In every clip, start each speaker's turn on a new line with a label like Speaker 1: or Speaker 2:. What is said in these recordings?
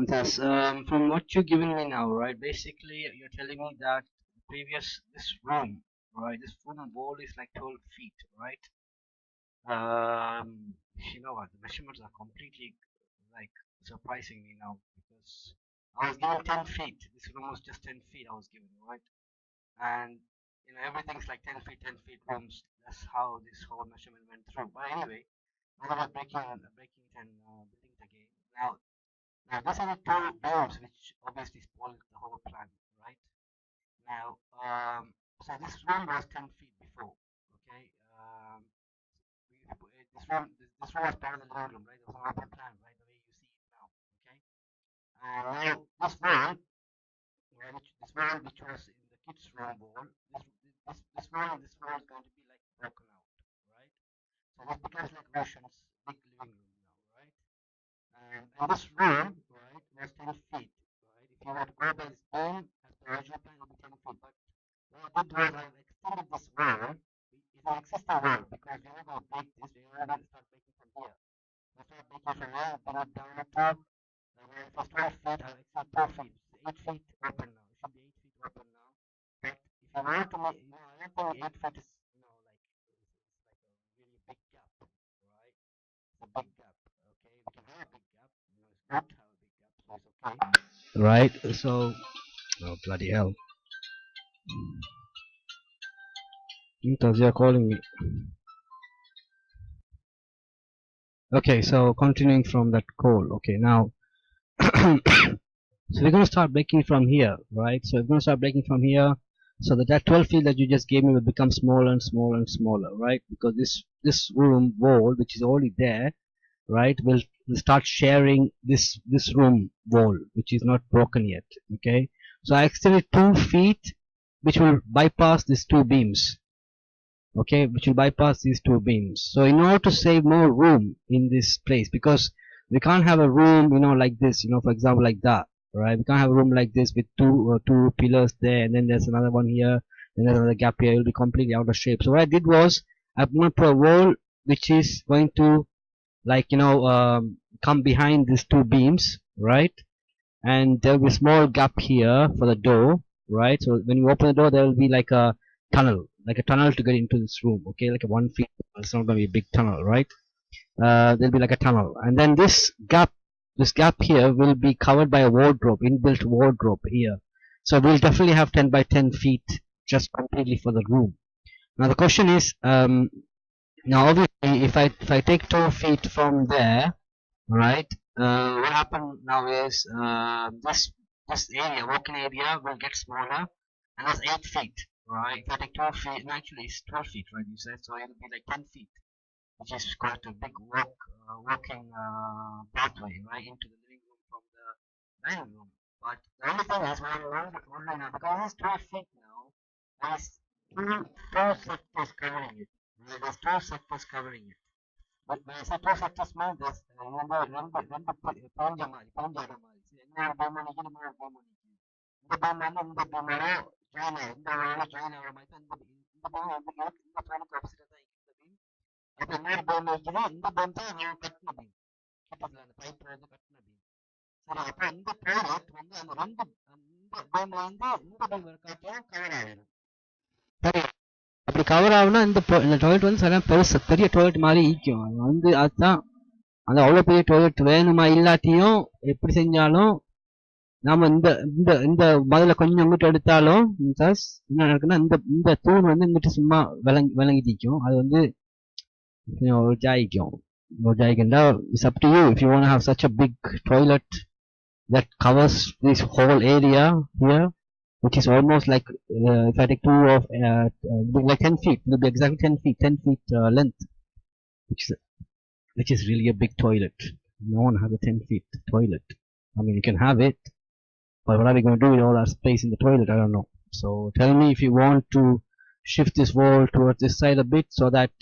Speaker 1: Yes, from what you're giving me now, right? Basically, you're telling me that this room, right? This room wall is like 12 feet, right? You know what? The measurements are completely like surprising me now because I was given 10 feet. This room was just 10 feet I was given, right? And everything's like 10 feet, 10 feet rooms. That's how this whole measurement went through. But anyway, now that we're breaking it and building it again. Now these are the two doors which obviously spoiled the whole plan, right? Now, so this room was 10 feet before, okay? This room was part of the living room, right? It was an open plan, right? The way you see it now, okay? And now this wall which was in the kids' room wall, this wall is going to be like broken out, right? So this becomes like Russian's big living room now, right? And this room, right, was 10 feet, right? If you were to go by this beam, as per original plan, it would be 10 feet. But what I did was I extended this wall. It's an existing wall because we're not going to break this. We're going to start breaking from here. So start breaking from here, bring it down to, where it was 12 feet, I'll extend 4 feet. It's 8 feet open now. It should be 8 feet open now. But if you want to make, I don't think 8 feet is, it's like a really big gap, right? It's a big gap. Okay, we can have a big gap. It's good to have a big gap, so it's okay. Right. So, oh bloody hell! Because you're calling me. Okay, so continuing from that call. Okay, now, so we're gonna start breaking from here, right? So we're gonna start breaking from here, so that 12 feet that you just gave me will become smaller and smaller and smaller, right? Because this room wall, which is already there, right, will start sharing this room wall, which is not broken yet. Okay, so I extended 2 feet, which will bypass these two beams. Okay, which will bypass these two beams. So in order to save more room in this place, because we can't have a room, like this, for example, like that, right? We can't have a room like this with two pillars there, and then there's another one here, and there's another gap here. It will be completely out of shape. So what I did was I'm going to put a wall which is going to, like, come behind these two beams, right? And there will be a small gap here for the door, right? So when you open the door, there will be like a tunnel to get into this room. Okay, like a 1 feet. It's not going to be a big tunnel, right? There'll be like a tunnel, and then this gap here will be covered by a wardrobe, inbuilt wardrobe here. So we'll definitely have 10 by 10 feet just completely for the room. Now the question is, now obviously if I take 2 feet from there, right? What happened now is this area, walking area, will get smaller, and that's 8 feet, right? If I take 12 feet, and actually it's 12 feet, right? You said so. It'll be like 10 feet, which is quite a big walking pathway, right, into the living room from the dining room. But the only thing is, what I'm wondering now, because it's 12 feet now, there's two sectors covering it. Right? There's two sectors covering it. But when I say two sectors means there's రెండు పూంజాల మాది ఎన్నో భూమునికి మూడు భూమునికి இந்த భూమి இந்த భూమిలో join இந்த వాళ్ళు జాయిన్ అవ్వడం అయితే இந்த భూమి இந்த భూమికి ఆపోజిట్ தான் இருக்குது అయితే இன்னொரு భూమి இருக்குது இந்த భూమితో நான் கட்டின భూమి கிட்டத்தில் அந்த பைப் வந்து கட்டின భూమి சரி அப்போ இந்த ப்ராடக்ட் வந்து அந்த இந்த భూமில இருந்து இந்த భూమి காட்டியும் கவர் ஆகிடும் சரி அப்படி கவர் ஆகுனா இந்த டாய்லெட் வந்து சரியான பெருசு பெரிய டாய்லெட் மாதிரி ஈக்கும் அதுதான் அந்த அவ்வளோ பெரிய டாய்லெட் வேணுமா இல்லாட்டியும் எப்படி செஞ்சாலும் நாம இந்த இந்த இந்த முதல்ல கொஞ்சம் இங்கிட்டு எடுத்தாலும் என்ன நடக்குன்னா இந்த தூண் வந்து இங்கிட்டு சும்மா விளங்கி நிற்கும் அது வந்து ஜாயிக்கும் it's up to you if you want to have such a big toilet that covers this whole area here, which is almost like if I take two of like 10 feet, it will be exactly 10 feet length, which is really a big toilet. No one has a 10 feet toilet. I mean, you can have it, but what are we going to do with all our space in the toilet? I don't know. So tell me if you want to shift this wall towards this side a bit, so that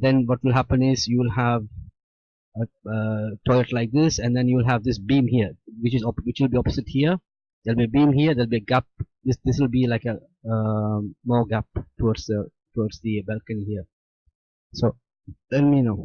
Speaker 1: then what will happen is you will have a toilet like this, and then you will have this beam here, which will be opposite here. There'll be a beam here. There'll be a gap. This will be like a more gap towards the balcony here. So let me know.